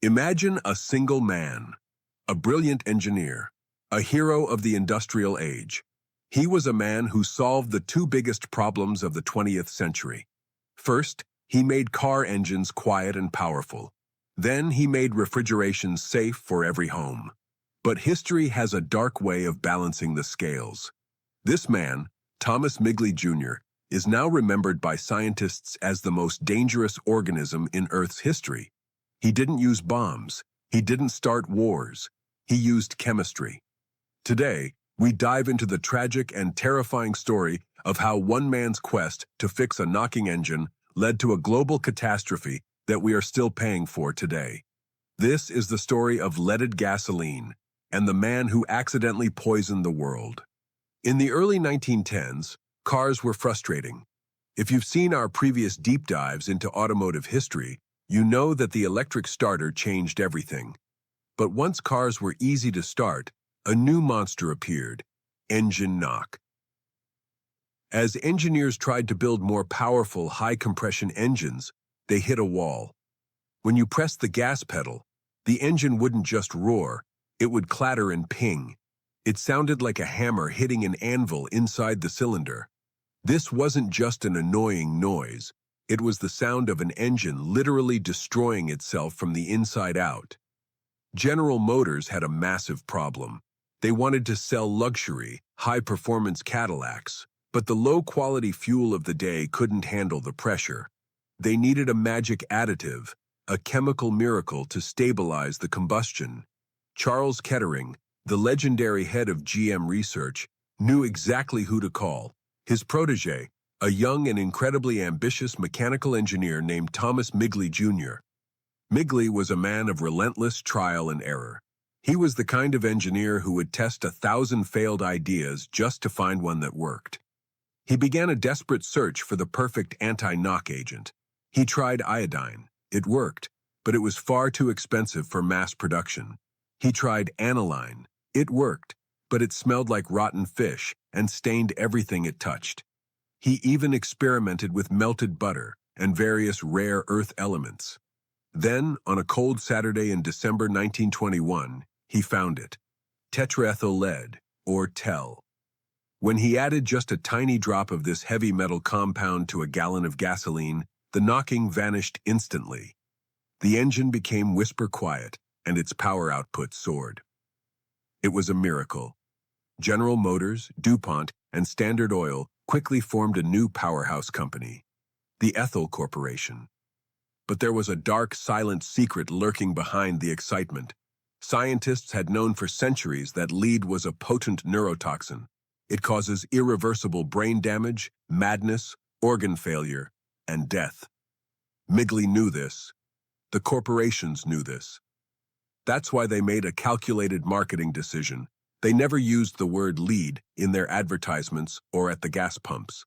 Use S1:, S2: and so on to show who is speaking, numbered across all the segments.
S1: Imagine a single man, a brilliant engineer, a hero of the industrial age. He was a man who solved the two biggest problems of the 20th century. First, he made car engines quiet and powerful. Then he made refrigeration safe for every home. But history has a dark way of balancing the scales. This man, Thomas Midgley Jr., is now remembered by scientists as the most dangerous organism in Earth's history. He didn't use bombs. He didn't start wars. He used chemistry. Today, we dive into the tragic and terrifying story of how one man's quest to fix a knocking engine led to a global catastrophe that we are still paying for today. This is the story of leaded gasoline and the man who accidentally poisoned the world. In the early 1910s, cars were frustrating. If you've seen our previous deep dives into automotive history, you know that the electric starter changed everything. But once cars were easy to start, a new monster appeared: engine knock. As engineers tried to build more powerful, high-compression engines, they hit a wall. When you pressed the gas pedal, the engine wouldn't just roar, it would clatter and ping. It sounded like a hammer hitting an anvil inside the cylinder. This wasn't just an annoying noise. It was the sound of an engine literally destroying itself from the inside out. General Motors had a massive problem. They wanted to sell luxury, high-performance Cadillacs, but the low-quality fuel of the day couldn't handle the pressure. They needed a magic additive, a chemical miracle to stabilize the combustion. Charles Kettering, the legendary head of GM Research, knew exactly who to call. His protege, a young and incredibly ambitious mechanical engineer named Thomas Midgley Jr. Midgley was a man of relentless trial and error. He was the kind of engineer who would test 1,000 failed ideas just to find one that worked. He began a desperate search for the perfect anti-knock agent. He tried iodine. It worked, but it was far too expensive for mass production. He tried aniline. It worked, but it smelled like rotten fish and stained everything it touched. He even experimented with melted butter and various rare earth elements. Then, on a cold Saturday in December 1921, he found it: Tetraethyl Lead, or TEL. When he added just a tiny drop of this heavy metal compound to a gallon of gasoline, the knocking vanished instantly. The engine became whisper quiet, and its power output soared. It was a miracle. General Motors, DuPont, and Standard Oil quickly formed a new powerhouse company, the Ethyl Corporation. But there was a dark, silent secret lurking behind the excitement. Scientists had known for centuries that lead was a potent neurotoxin. It causes irreversible brain damage, madness, organ failure, and death. Midgley knew this. The corporations knew this. That's why they made a calculated marketing decision. They never used the word lead in their advertisements or at the gas pumps.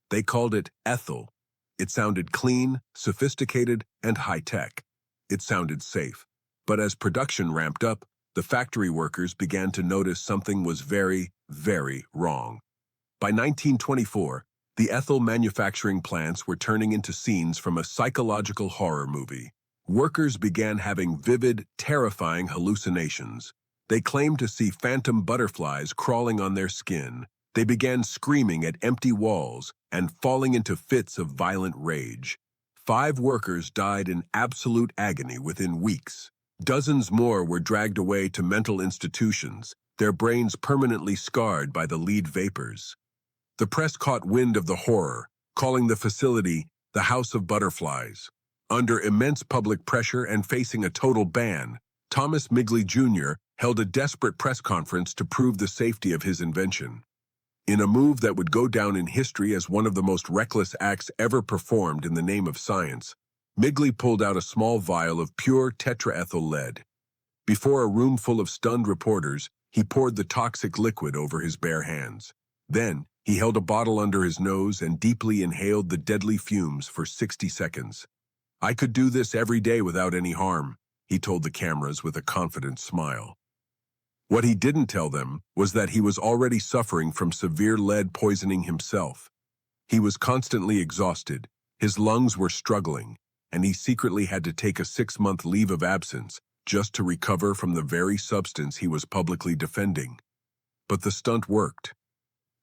S1: They called it ethyl. It sounded clean, sophisticated, and high-tech. It sounded safe. But as production ramped up, the factory workers began to notice something was very, very wrong. By 1924, the ethyl manufacturing plants were turning into scenes from a psychological horror movie. Workers began having vivid, terrifying hallucinations. They claimed to see phantom butterflies crawling on their skin. They began screaming at empty walls and falling into fits of violent rage. 5 workers died in absolute agony within weeks. Dozens more were dragged away to mental institutions, their brains permanently scarred by the lead vapors. The press caught wind of the horror, calling the facility the House of Butterflies. Under immense public pressure and facing a total ban, Thomas Midgley Jr. held a desperate press conference to prove the safety of his invention. In a move that would go down in history as one of the most reckless acts ever performed in the name of science, Midgley pulled out a small vial of pure tetraethyl lead. Before a room full of stunned reporters, he poured the toxic liquid over his bare hands. Then, he held a bottle under his nose and deeply inhaled the deadly fumes for 60 seconds. "I could do this every day without any harm," he told the cameras with a confident smile. What he didn't tell them was that he was already suffering from severe lead poisoning himself. He was constantly exhausted, his lungs were struggling, and he secretly had to take a 6-month leave of absence just to recover from the very substance he was publicly defending. But the stunt worked.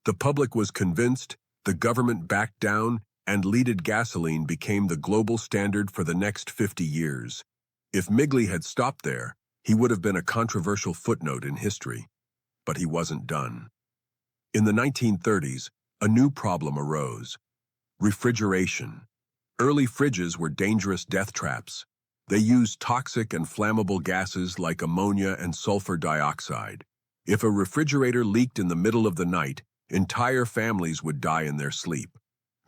S1: The public was convinced, the government backed down, and leaded gasoline became the global standard for the next 50 years. If Midgley had stopped there, he would have been a controversial footnote in history. But he wasn't done. In the 1930s, a new problem arose: refrigeration. Early fridges were dangerous death traps. They used toxic and flammable gases like ammonia and sulfur dioxide. If a refrigerator leaked in the middle of the night, entire families would die in their sleep.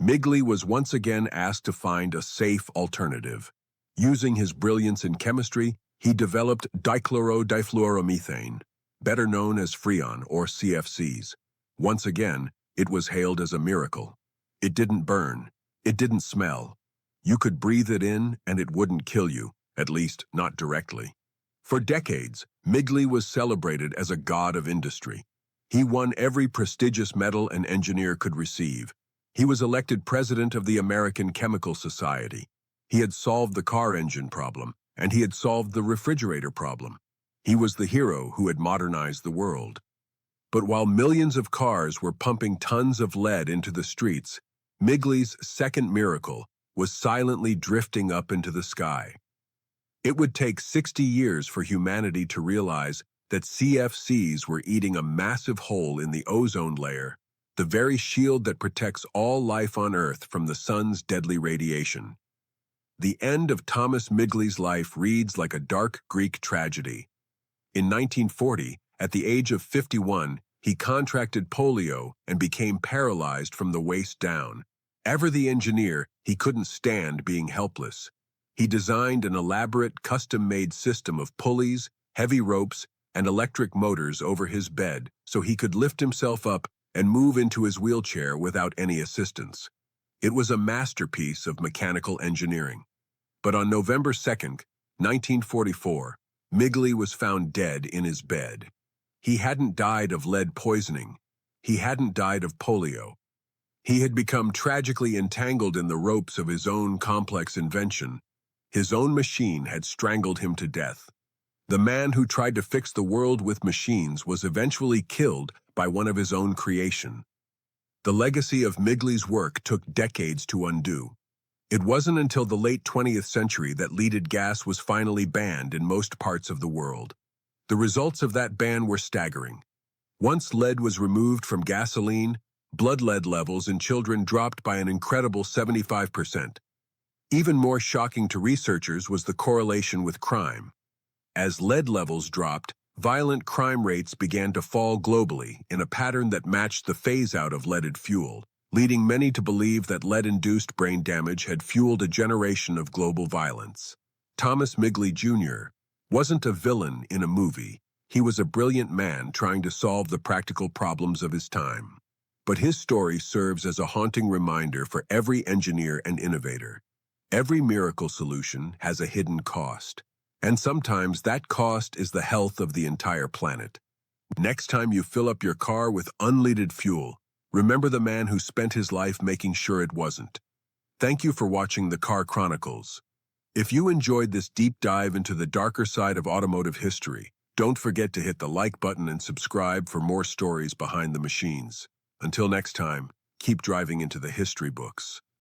S1: Midgley was once again asked to find a safe alternative. Using his brilliance in chemistry, he developed dichloro-difluoromethane, better known as Freon or CFCs. Once again, it was hailed as a miracle. It didn't burn. It didn't smell. You could breathe it in and it wouldn't kill you, at least not directly. For decades, Midgley was celebrated as a god of industry. He won every prestigious medal an engineer could receive. He was elected president of the American Chemical Society. He had solved the car engine problem, and he had solved the refrigerator problem. He was the hero who had modernized the world. But while millions of cars were pumping tons of lead into the streets, Midgley's second miracle was silently drifting up into the sky. It would take 60 years for humanity to realize that CFCs were eating a massive hole in the ozone layer, the very shield that protects all life on Earth from the sun's deadly radiation. The end of Thomas Midgley's life reads like a dark Greek tragedy. In 1940, at the age of 51, he contracted polio and became paralyzed from the waist down. Ever the engineer, he couldn't stand being helpless. He designed an elaborate, custom-made system of pulleys, heavy ropes, and electric motors over his bed so he could lift himself up and move into his wheelchair without any assistance. It was a masterpiece of mechanical engineering. But on November 2nd, 1944, Midgley was found dead in his bed. He hadn't died of lead poisoning. He hadn't died of polio. He had become tragically entangled in the ropes of his own complex invention. His own machine had strangled him to death. The man who tried to fix the world with machines was eventually killed by one of his own creation. The legacy of Midgley's work took decades to undo. It wasn't until the late 20th century that leaded gas was finally banned in most parts of the world. The results of that ban were staggering. Once lead was removed from gasoline, blood lead levels in children dropped by an incredible 75%. Even more shocking to researchers was the correlation with crime. As lead levels dropped, violent crime rates began to fall globally in a pattern that matched the phase-out of leaded fuel, leading many to believe that lead-induced brain damage had fueled a generation of global violence. Thomas Midgley Jr. wasn't a villain in a movie. He was a brilliant man trying to solve the practical problems of his time. But his story serves as a haunting reminder for every engineer and innovator. Every miracle solution has a hidden cost. And sometimes that cost is the health of the entire planet. Next time you fill up your car with unleaded fuel, remember the man who spent his life making sure it wasn't. Thank you for watching the Car Chronicles. If you enjoyed this deep dive into the darker side of automotive history, don't forget to hit the like button and subscribe for more stories behind the machines. Until next time, keep driving into the history books.